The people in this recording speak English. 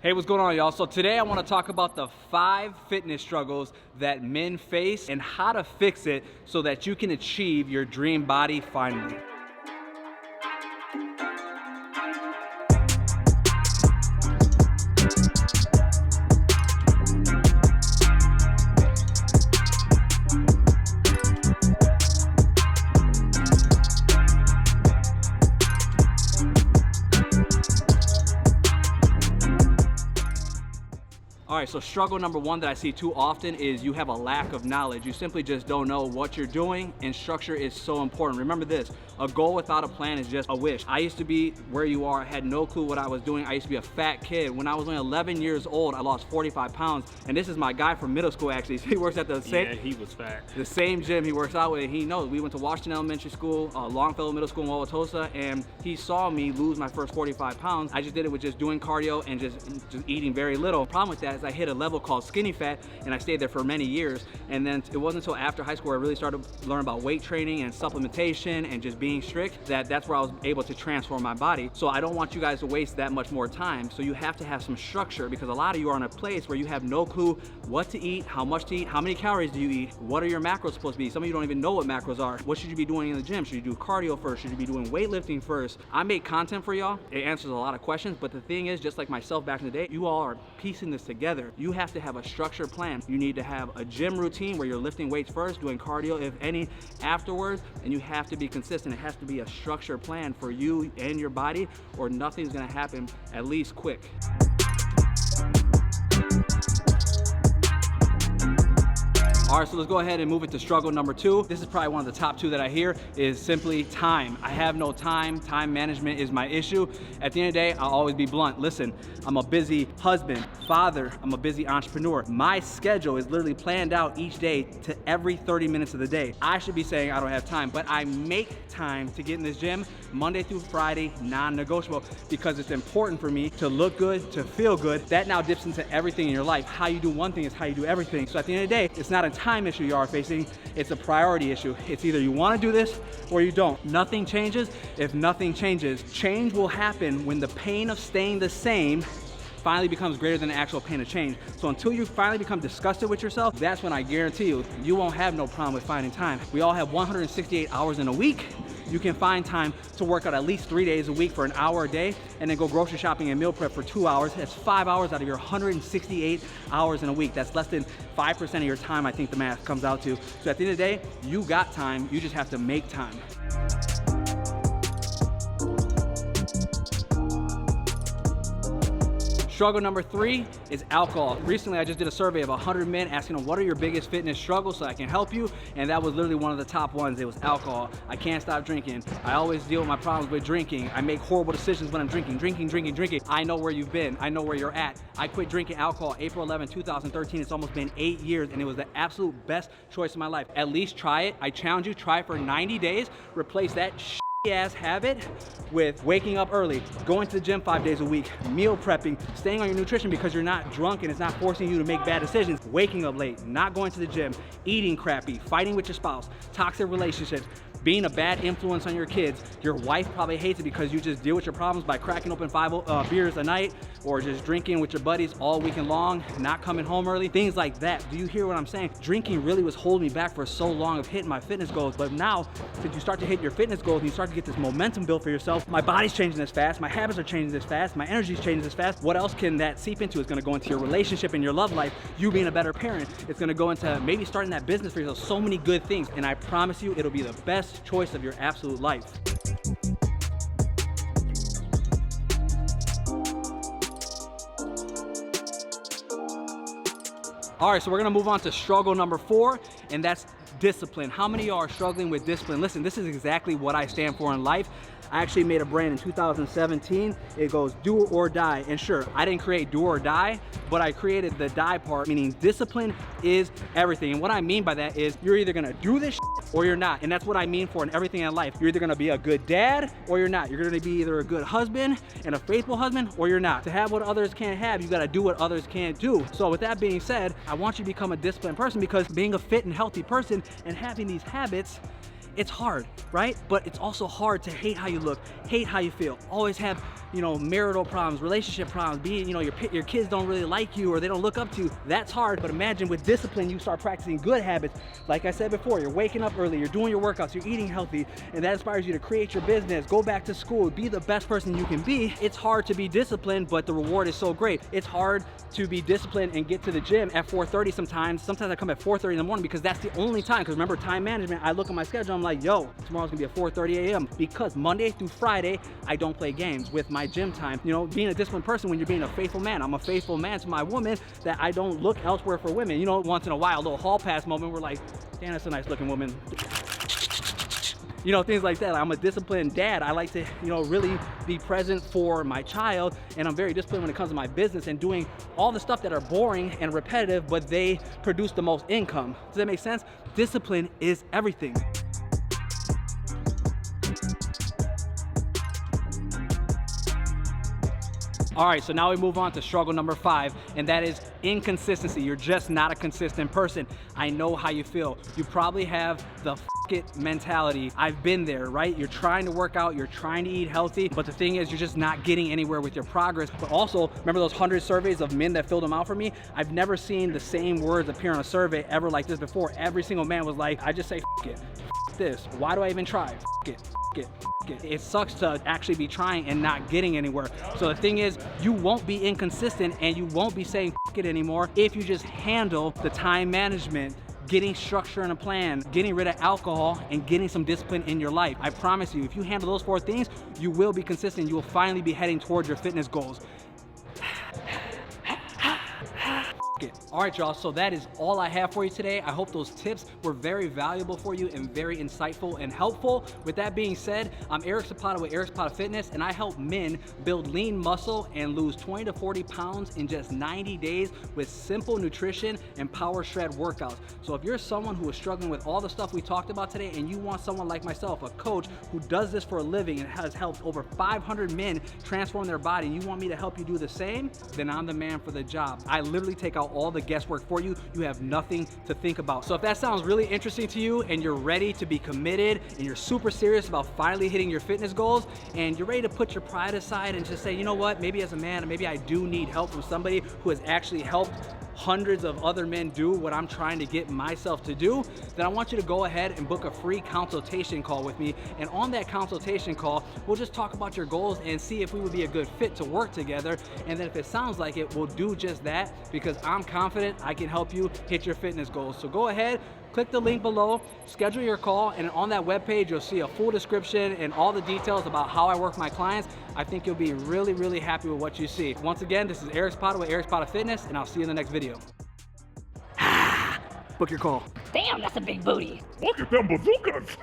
Hey, what's going on, y'all? So today I want to talk about the 5 fitness struggles that men face and how to fix it so that you can achieve your dream body finally. All right, so struggle number 1 that I see too often is you have a lack of knowledge. You simply just don't know what you're doing, and structure is so important. Remember this, a goal without a plan is just a wish. I used to be where you are, I had no clue what I was doing. I used to be a fat kid. When I was only 11 years old, I lost 45 pounds, and this is my guy from middle school actually. He works at the same gym he works out with. He knows. We went to Washington Elementary School, Longfellow Middle School in Wauwatosa, and he saw me lose my first 45 pounds. I just did it with just doing cardio and just eating very little. The problem with that is I hit a level called skinny fat, and I stayed there for many years. And then it wasn't until after high school where I really started to learn about weight training and supplementation and just being strict that's where I was able to transform my body. So I don't want you guys to waste that much more time. So you have to have some structure, because a lot of you are in a place where you have no clue what to eat, how much to eat, how many calories do you eat, what are your macros supposed to be. Some of you don't even know what macros are. What should you be doing in the gym? Should you do cardio first? Should you be doing weightlifting first? I make content for y'all. It answers a lot of questions, but the thing is, just like myself back in the day, you all are piecing this together. You have to have a structured plan. You need to have a gym routine where you're lifting weights first, doing cardio, if any, afterwards, and you have to be consistent. It has to be a structured plan for you and your body, or nothing's gonna happen, at least quick. All right, so let's go ahead and move it to struggle number 2. This is probably one of the top 2 that I hear, is simply time. I have no time. Time management is my issue. At the end of the day, I'll always be blunt. Listen, I'm a busy husband, father, I'm a busy entrepreneur. My schedule is literally planned out each day to every 30 minutes of the day. I should be saying I don't have time, but I make time to get in this gym Monday through Friday, non-negotiable, because it's important for me to look good, to feel good. That now dips into everything in your life. How you do one thing is how you do everything. So at the end of the day, it's not a time issue you are facing, it's a priority issue. It's either you want to do this or you don't. Nothing changes if nothing changes. Change will happen when the pain of staying the same finally becomes greater than the actual pain of change. So until you finally become disgusted with yourself, that's when I guarantee you won't have no problem with finding time. We all have 168 hours in a week. You can find time to work out at least 3 days a week for an hour a day, and then go grocery shopping and meal prep for 2 hours. That's 5 hours out of your 168 hours in a week. That's less than 5% of your time, I think the math comes out to. So at the end of the day, you got time, you just have to make time. Struggle number 3 is alcohol. Recently, I just did a survey of 100 men asking them, what are your biggest fitness struggles so I can help you? And that was literally one of the top ones. It was alcohol. I can't stop drinking. I always deal with my problems with drinking. I make horrible decisions when I'm drinking. I know where you've been. I know where you're at. I quit drinking alcohol April 11, 2013. It's almost been 8 years, and it was the absolute best choice of my life. At least try it. I challenge you, try it for 90 days. Replace that ass habit with waking up early, going to the gym 5 days a week, meal prepping, staying on your nutrition because you're not drunk and it's not forcing you to make bad decisions, waking up late, not going to the gym, eating crappy, fighting with your spouse, toxic relationships, being a bad influence on your kids. Your wife probably hates it because you just deal with your problems by cracking open 5 beers a night, or just drinking with your buddies all weekend long, not coming home early, things like that. Do you hear what I'm saying? Drinking really was holding me back for so long of hitting my fitness goals, but now, since you start to hit your fitness goals and you start to get this momentum built for yourself, my body's changing this fast, my habits are changing this fast, my energy's changing this fast. What else can that seep into? It's gonna go into your relationship and your love life, you being a better parent. It's gonna go into maybe starting that business for yourself, so many good things, and I promise you, it'll be the best choice of your absolute life. All right, so we're gonna move on to struggle number 4, and that's discipline. How many of y'all are struggling with discipline? Listen, this is exactly what I stand for in life. I actually made a brand in 2017. It goes do or die. And sure, I didn't create do or die, but I created the die part, meaning discipline is everything. And what I mean by that is you're either gonna do this or you're not. And that's what I mean for in everything in life. You're either gonna be a good dad or you're not. You're gonna be either a good husband and a faithful husband or you're not. To have what others can't have, you gotta do what others can't do. So with that being said, I want you to become a disciplined person, because being a fit and healthy person and having these habits It's hard, right? But it's also hard to hate how you look, hate how you feel, always have, you know, marital problems, relationship problems, being, you know, your kids don't really like you or they don't look up to you. That's hard. But imagine with discipline, you start practicing good habits. Like I said before, you're waking up early, you're doing your workouts, you're eating healthy, and that inspires you to create your business, go back to school, be the best person you can be. It's hard to be disciplined, but the reward is so great. It's hard to be disciplined and get to the gym at 4:30 sometimes. Sometimes I come at 4:30 in the morning because that's the only time, because remember time management, I look at my schedule, I'm like, yo, tomorrow's gonna be at 4:30 a.m. because Monday through Friday, I don't play games with my gym time. You know, being a disciplined person when you're being a faithful man. I'm a faithful man to my woman that I don't look elsewhere for women. You know, once in a while, a little hall pass moment, we're like, damn, that's a nice looking woman. You know, things like that. I'm a disciplined dad. I like to, you know, really be present for my child, and I'm very disciplined when it comes to my business and doing all the stuff that are boring and repetitive, but they produce the most income. Does that make sense? Discipline is everything. All right, so now we move on to struggle number 5, and that is inconsistency. You're just not a consistent person. I know how you feel. You probably have the f it mentality. I've been there, right? You're trying to work out, you're trying to eat healthy, but the thing is you're just not getting anywhere with your progress. But also, remember those 100 surveys of men that filled them out for me? I've never seen the same words appear on a survey ever like this before. Every single man was like, I just say f it, f this. Why do I even try? F it, f it. It sucks to actually be trying and not getting anywhere. So the thing is, you won't be inconsistent and you won't be saying f it anymore if you just handle the time management, getting structure and a plan, getting rid of alcohol, and getting some discipline in your life. I promise you, if you handle those 4 things, you will be consistent. You will finally be heading towards your fitness goals. All right, y'all, so that is all I have for you today. I hope those tips were very valuable for you and very insightful and helpful. With that being said, I'm Eric Zapata with Eric Zapata Fitness, and I help men build lean muscle and lose 20 to 40 pounds in just 90 days with simple nutrition and power shred workouts. So if you're someone who is struggling with all the stuff we talked about today and you want someone like myself, a coach who does this for a living and has helped over 500 men transform their body, and you want me to help you do the same, then I'm the man for the job. I literally take out all the guesswork for you. You have nothing to think about. So if that sounds really interesting to you and you're ready to be committed and you're super serious about finally hitting your fitness goals and you're ready to put your pride aside and just say, you know what, maybe as a man, maybe I do need help from somebody who has actually helped hundreds of other men do what I'm trying to get myself to do, then I want you to go ahead and book a free consultation call with me. And on that consultation call, we'll just talk about your goals and see if we would be a good fit to work together. And then if it sounds like it, we'll do just that, because I'm confident I can help you hit your fitness goals. So go ahead, click the link below, schedule your call, and on that webpage, you'll see a full description and all the details about how I work with my clients. I think you'll be really, really happy with what you see. Once again, this is Eric Zapata with Eric Zapata Fitness, and I'll see you in the next video. Book your call. Damn, that's a big booty. Look at them bazookas!